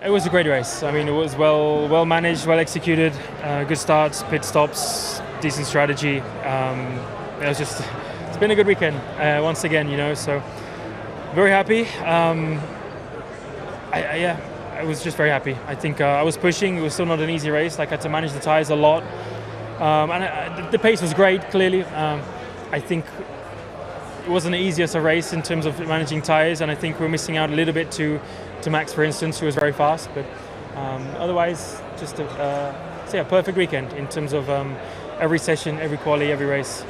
It was a great race. I mean, it was well managed, well executed, good starts, pit stops, decent strategy. It's been a good weekend once again, so very happy. I was just very happy. I think I was pushing. It was still not an easy race. I had to manage the tyres a lot. The pace was great, clearly. I think it wasn't the easiest race in terms of managing tyres, and I think we're missing out a little bit to Max, for instance, who was very fast. But otherwise, just a perfect weekend in terms of every session, every quali, every race.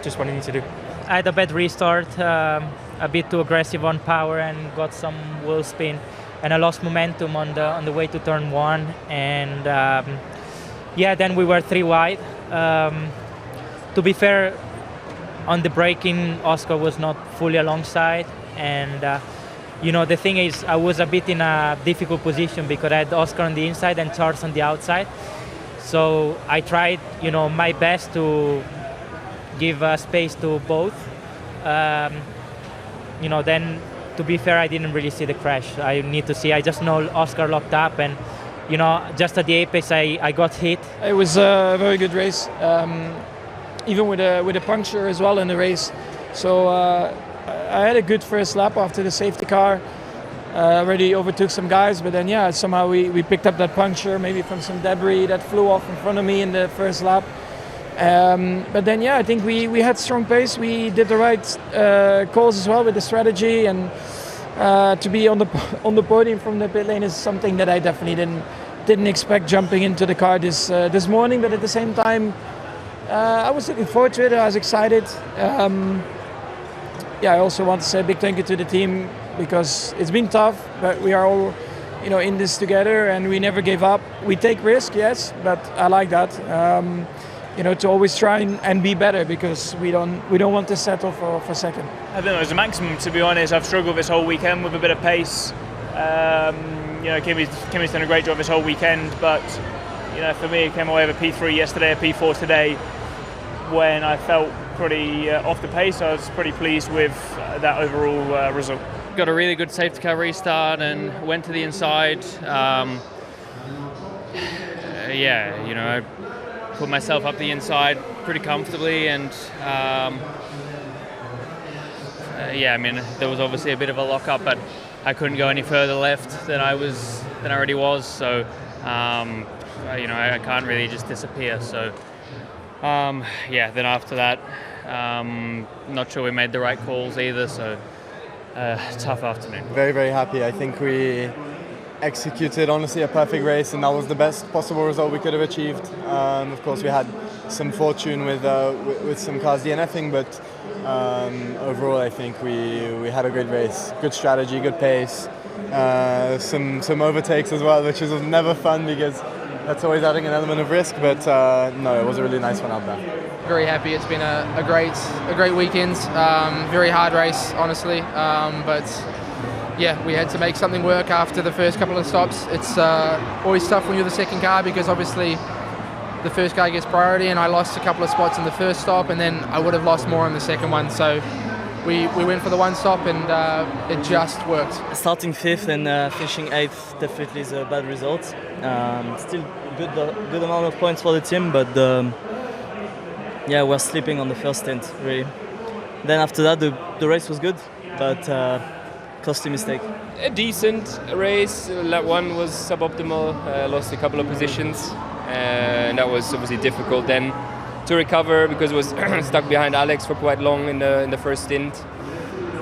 Just what I need to do. I had a bad restart, a bit too aggressive on power, and got some wheel spin, and I lost momentum on the way to turn one, and then we were 3 wide. To be fair, on the braking, Oscar was not fully alongside, and the thing is, I was a bit in a difficult position because I had Oscar on the inside and Charles on the outside. So I tried, my best to give space to both. Then to be fair, I didn't really see the crash. I need to see. I just know Oscar locked up, and just at the apex, I got hit. It was a very good race, even with a puncture as well in the race. So I had a good first lap after the safety car. Already overtook some guys, but then somehow we picked up that puncture, maybe from some debris that flew off in front of me in the first lap. But then I think we had strong pace. We did the right calls as well with the strategy, and to be on the podium from the pit lane is something that I definitely didn't expect jumping into the car this morning. But at the same time, I was looking forward to it. I was excited. I also want to say a big thank you to the team, because it's been tough, but we are all, in this together, and we never gave up. We take risk, yes, but I like that. To always try and be better, because we don't want to settle for second. I don't know, it was a maximum, to be honest. I've struggled this whole weekend with a bit of pace. Kimi's done a great job this whole weekend, but for me, I came away with a P3 yesterday, a P4 today. When I felt pretty off the pace, I was pretty pleased with that overall result. Got a really good safety car restart and went to the inside. I put myself up the inside pretty comfortably, and there was obviously a bit of a lock-up, but I couldn't go any further left than I already was. So I can't really just disappear. So then after that, not sure we made the right calls either. So tough afternoon. Very, very happy. I think we executed honestly a perfect race, and that was the best possible result we could have achieved. Of course, we had some fortune with some cars DNFing, but overall I think we had a good race, good strategy, good pace, some overtakes as well, which is never fun because that's always adding an element of risk. But no, it was a really nice one out there. Very happy. It's been a great weekend. Very hard race, honestly, but we had to make something work after the first couple of stops. It's always tough when you're the second car, because obviously the first car gets priority, and I lost a couple of spots in the first stop, and then I would have lost more in the second one. So we went for the one stop, and it just worked. Starting 5th and finishing 8th definitely is a bad result. Still good amount of points for the team, but we're sleeping on the first stint, really. Then after that, the race was good, but costly mistake. A decent race. Lap 1 was suboptimal. Lost a couple of positions, and that was obviously difficult then to recover, because it was stuck behind Alex for quite long in the first stint.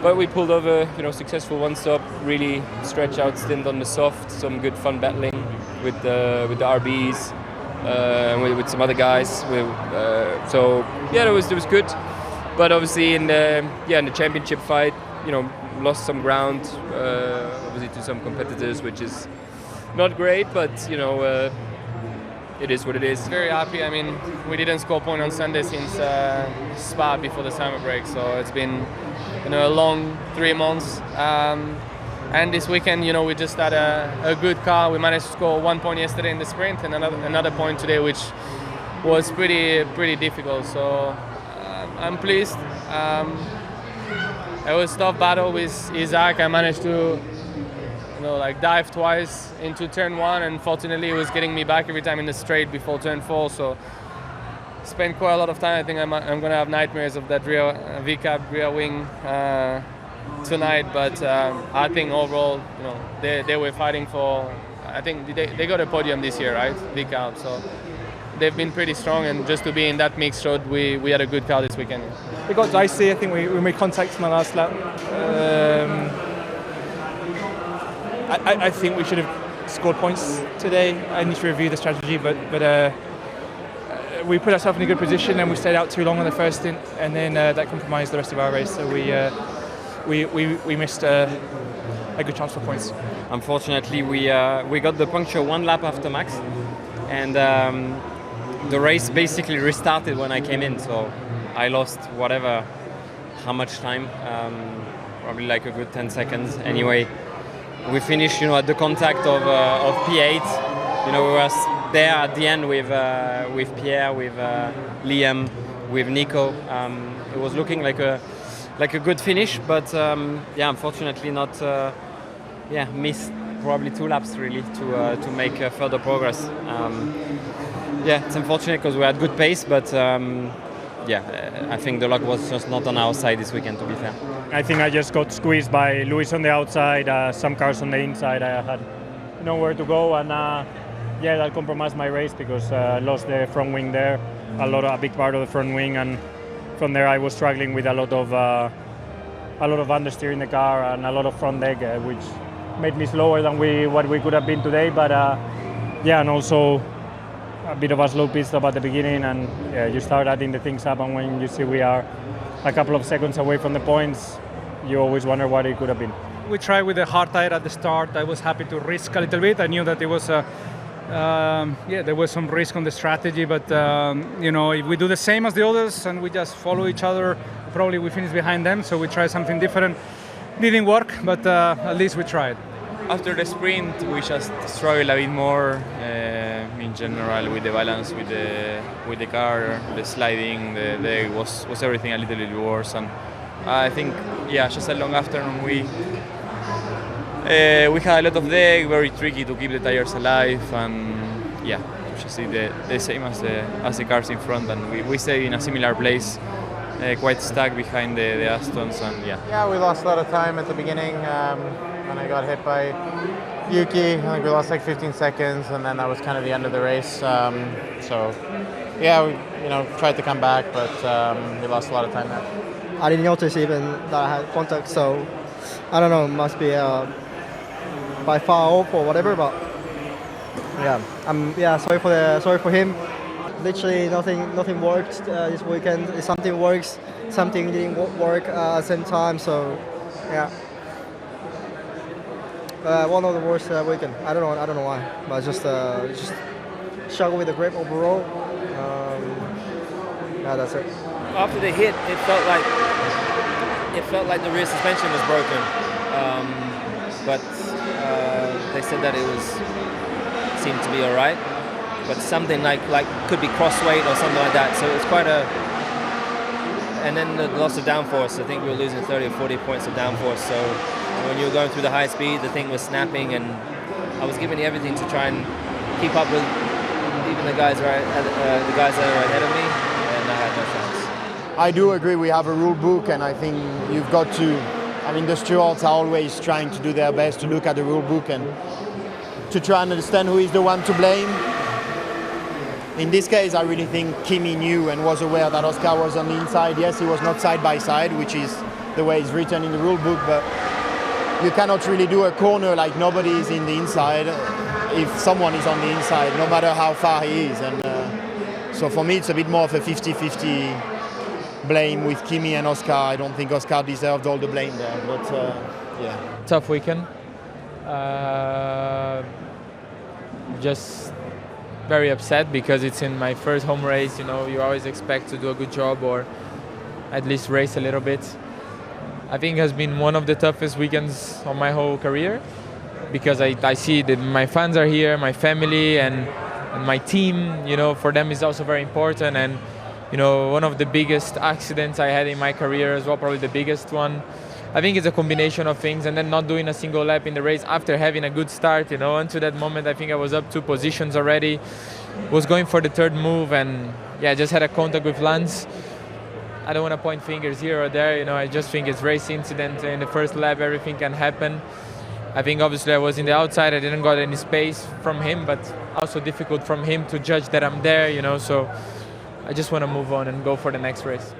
But we pulled over, successful one stop, really stretch out stint on the soft, some good fun battling with the RBs and with some other guys. It was good. But obviously in the championship fight, lost some ground, obviously to some competitors, which is not great, but it is what it is. Very happy. I mean, we didn't score a point on Sunday since Spa before the summer break, so it's been a long 3 months. And this weekend, we just had a good car. We managed to score 1 point yesterday in the sprint, and another point today, which was pretty difficult. So I'm pleased. It was a tough battle with Isaac. I managed to like dive twice into turn 1, and fortunately it was getting me back every time in the straight before turn 4. So spent quite a lot of time. I think I'm going to have nightmares of that rear V-cab rear wing tonight. But I think overall, they were fighting for. I think they got a podium this year, right? V-cab. So they've been pretty strong, and just to be in that mix showed we had a good car this weekend. It got dicey. I think we made contact in the last lap. I think we should have scored points today. I need to review the strategy, but we put ourselves in a good position and we stayed out too long on the first stint, and then that compromised the rest of our race. So we missed a good chance for points. Unfortunately, we got the puncture 1 lap after Max, and the race basically restarted when I came in. So I lost how much time, probably like a good 10 seconds. Anyway, we finished, at the contact of P8. We were there at the end with Pierre, with Liam, with Nico. It was looking like a good finish, but unfortunately not. Missed probably 2 laps really to make further progress. It's unfortunate because we had good pace, but I think the luck was just not on our side this weekend, to be fair. I think I just got squeezed by Luis on the outside, some cars on the inside. I had nowhere to go, and that compromised my race because I lost the front wing there, a big part of the front wing, and from there I was struggling with a lot of understeer in the car and a lot of front leg, which made me slower than what we could have been today. But and also a bit of a slow pit stop at the beginning, and you start adding the things up, and when you see we are a couple of seconds away from the points, you always wonder what it could have been. We tried with a hard tire at the start. I was happy to risk a little bit. I knew that it was there was some risk on the strategy, but if we do the same as the others and we just follow each other, probably we finish behind them. So we tried something different. Didn't work, but at least we tried. After the sprint, we just struggled a bit more in general with the balance with the car, the sliding, the was everything a little bit worse. And I think just a long afternoon we had a lot of deck, very tricky to keep the tires alive, and just see the same as the cars in front, and we stayed in a similar place, quite stuck behind the Astons, and we lost a lot of time at the beginning. When I got hit by Yuki, I think we lost like 15 seconds, and then that was kind of the end of the race. We tried to come back, but we lost a lot of time there. I didn't notice even that I had contact, so I don't know, it must be by far off or whatever, but sorry for him. Literally nothing worked this weekend. If something works, something didn't work at the same time, so one of the worst weekend. I don't know why, but just struggle with the grip overall. That's it. After the hit, it felt like the rear suspension was broken, but they said that it seemed to be all right. But something like could be crossweight or something like that. So it's quite and then the loss of downforce. I think we were losing 30 or 40 points of downforce. So when you were going through the high speed, the thing was snapping, and I was giving everything to try and keep up with even the guys that are ahead of me, and I had no chance. I do agree we have a rule book, and I think you've got to, the stewards are always trying to do their best to look at the rule book and to try and understand who is the one to blame. In this case, I really think Kimi knew and was aware that Oscar was on the inside. Yes, he was not side by side, which is the way it's written in the rule book, but you cannot really do a corner like nobody is in the inside if someone is on the inside, no matter how far he is. And so for me, it's a bit more of a 50-50 blame with Kimi and Oscar. I don't think Oscar deserved all the blame there, but Tough weekend. Just very upset because it's in my first home race. You always expect to do a good job or at least race a little bit. I think it has been one of the toughest weekends of my whole career because I see that my fans are here, my family and my team, for them is also very important. And, one of the biggest accidents I had in my career as well, probably the biggest one, I think it's a combination of things, and then not doing a single lap in the race after having a good start, you know. Until that moment, I think I was up 2 positions already, was going for the third move, and yeah, just had a contact with Lance. I don't want to point fingers here or there, you know. I just think it's race incident. In the first lap, everything can happen. I think obviously I was in the outside, I didn't got any space from him, but also difficult from him to judge that I'm there, you know. So I just want to move on and go for the next race.